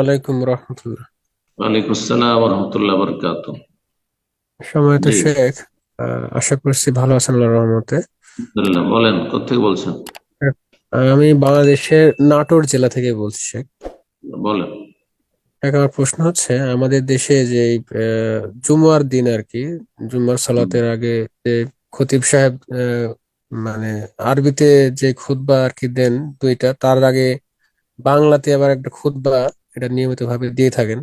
আলাইকুম রহমতুল্লাহ। ওয়ালাইকুম আসসালাম ওয়া রাহমাতুল্লাহি ওয়া বারাকাতুহু। সম্মানিত জি, শেখ, আশা করছি ভালো আছেন আল্লাহর রহমতে। আলহামদুলিল্লাহ। বলেন, কোত্থেকে বলছেন? আমি বাংলাদেশের নাটোর জেলা থেকে বলছি শেখ। বলেন। শেখ, আমার প্রশ্ন হচ্ছে, আমাদের দেশে যে জুমার দিন আর কি, জুমার হুম। সালাতের আগে যে খতিব সাহেব মানে আরবিতে যে খুতবা আর কি দেন দুইটা, তার আগে বাংলাতে আবার একটা খুতবা এটা নিয়মিত ভাবে দিয়ে থাকেন।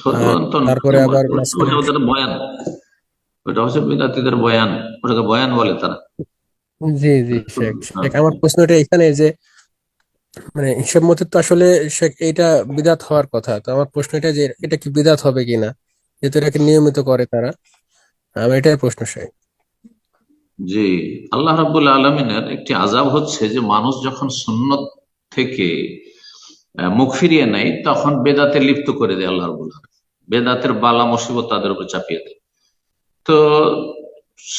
ফতোয়া আর তো না, তারপরে আবার ওটা মাঝখানে ওদের বয়ান। ওটা হচ্ছে বিদাতিদের বয়ান। ওটাকে বয়ান বলে তারা। জি জি শেখ হ্যাঁ। শেখ আমার প্রশ্নটা এখানে যে মানে হিসাব মতে তো আসলে এটা বিদআত হওয়ার কথা। তো আমার প্রশ্ন এটা যে এটা কি বিদআত হবে কিনা, যেহেতু এটাকে নিয়মিত করে তারা। আমার এটাই প্রশ্ন জি, আল্লাহ রাব্বুল আলমিনের একটি আযাব হচ্ছে যে মানুষ যখন সুন্নত থেকে মুখ ফিরিয়ে নেয় তখন বেদাতে লিপ্ত করে দেয় আল্লাহ রাব্বুল আলামিন। বেদাতের বালা মুসিবত তাদের উপর চাপিয়ে দেয়। তো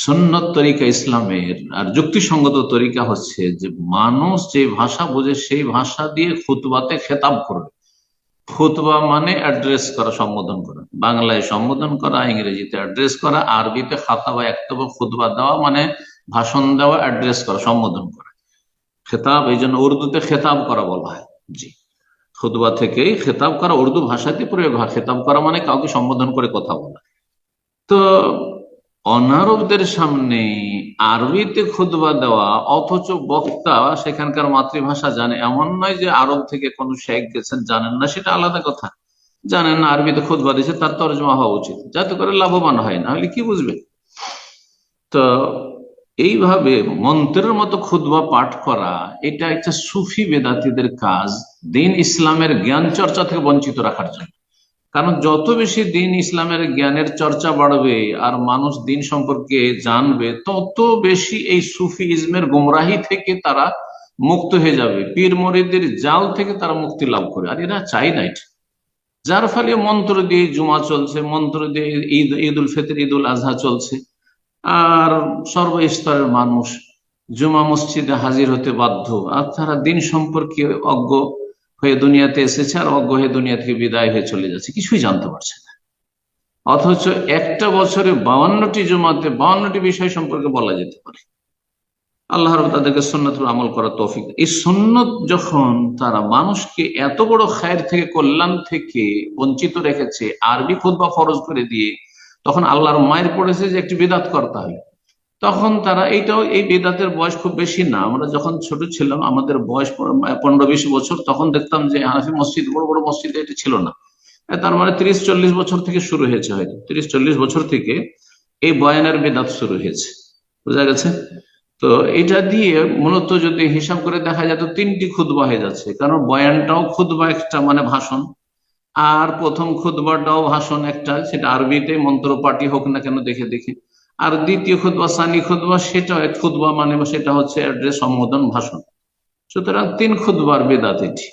সুন্নত তরিকা ইসলামের আর যুক্তিসঙ্গত তরিকা হচ্ছে যে মানুষ যে ভাষা বোঝে সেই ভাষা দিয়ে খুতবাতে খেতাব করবে। খুতবা মানে অ্যাড্রেস করা, সম্বোধন করা, বাংলায় সম্বোধন করা, ইংরেজিতে অ্যাড্রেস করা, আরবিতে খাতাবা একতবা খুতবা দেওয়া মানে ভাষণ দেওয়া, অ্যাড্রেস করা, সম্বোধন করা। খেতাব এই জন্য উর্দুতে খেতাব করা বলা হয়। জি, খুতবা থেকেই খেতাব করা, উর্দু ভাষাতে প্রয়োগ হয়। খেতাব করা মানে কাউকে সম্বোধন করে কথা বলা। তো অনারবদের সামনে আরবিতে খুতবা দেওয়া, অথচ বক্তা সেখানকার মাতৃভাষা জানে, এমন নয় যে আরব থেকে কোন শেখ গেছেন জানেন না, সেটা আলাদা কথা। জানেন না, আরবিতে খুতবা দিয়েছে, তার তর্জমা হওয়া উচিত, যাতে করে লাভবান হয়, না হলে কি বুঝবে। তো এইভাবে মন্ত্রের মতো খুতবা পাঠ করা, এটা একটা সুফি বেদাতীদের কাজ, দিন ইসলামের জ্ঞান চর্চা থেকে বঞ্চিত রাখার জন্য। কারণ যত বেশি দিন ইসলামের জ্ঞানের চর্চা বাড়বে আর মানুষ দিন সম্পর্কে জানবে, তত বেশি এই সুফি ইজমের গুমরাহি থেকে তারা মুক্ত হয়ে যাবে, পীর মরিদের জাল থেকে তারা মুক্তি লাভ করে। আর এরা চাই না এটা। যার ফলে মন্ত্র দিয়ে জুমা চলছে, মন্ত্র দিয়ে ঈদ, ঈদ উল ফিতর, ঈদ উল আজহা চলছে। আর সর্বস্তরের মানুষ জুমা মসজিদে হাজির হতে বাধ্য। আর তারা দিন সম্পর্কে অজ্ঞ হয়ে দুনিয়াতে এসেছে, আর অজ্ঞ হয়ে দুনিয়া থেকে বিদায় হয়ে চলে যাচ্ছে, কিছুই জানতে পারছে না। অথচ একটা বছরে 52টি জুমাতে 52টি বিষয় সম্পর্কে বলা যেতে পারে। আল্লাহ রাব্বুল তাদেরকে সুন্নতের আমল করার তৌফিক দেন। এই সুন্নত যখন তারা মানুষকে এত বড় খায়ের থেকে, কল্যাণ থেকে বঞ্চিত রেখেছে আরবি খুতবা ফরজ করে দিয়ে, তখন আল্লাহর মায়ের পড়েছে যে একটি বিদাত করতে হবে। তখন তারা এইটাও, এই বেদাতের বয়স খুব বেশি না, আমরা যখন ছোট ছিলাম আমাদের বয়স 15-20 বছর, তখন দেখতাম যে হানাফি মসজিদ, বড় বড় মসজিদে এটা ছিল না। তার মানে 30-40 বছর থেকে শুরু হয়েছে, হয়তো 30-40 বছর থেকে এই বয়ানের বেদাত শুরু হয়েছে। বোঝা গেছে? তো এটা দিয়ে মূলত যদি হিসাব করে দেখা যায় তো 3টি খুতবা হয়ে যাচ্ছে, কারণ বয়ানটাও খুতবা একটা, মানে ভাষণ। আর প্রথম খুতবাটাও ভাষণ একটা, সেটা আরবিতে মন্ত্র পাঠই হোক না কেন, দেখে দেখে। আর দ্বিতীয় খুতবা, সানি খুতবা, সেটাও এক খুতবা, মানে সেটা হচ্ছে অ্যাড্রেস, সম্বোধন, ভাষণ। সুতরাং 3 খুতবার বেদাত এটি।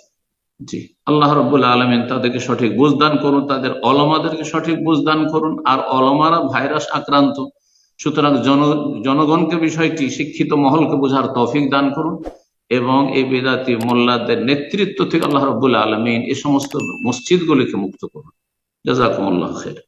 জি, আল্লাহ রাব্বুল আলামিন তাদেরকে সঠিক বুঝদান করুন, তাদের অলমাদেরকে সঠিক বুঝদান করুন। আর অলমারা ভাইরাস আক্রান্ত, সুতরাং জনগণকে বিষয়টি, শিক্ষিত মহলকে বোঝার তৌফিক দান করুন। এবং এই বেদাতি মোল্লাদের নেতৃত্ব থেকে আল্লাহ রাব্বুল আলামিন এই সমস্ত মসজিদগুলিকে মুক্ত করুন। জাযাকুমুল্লাহ খাইর।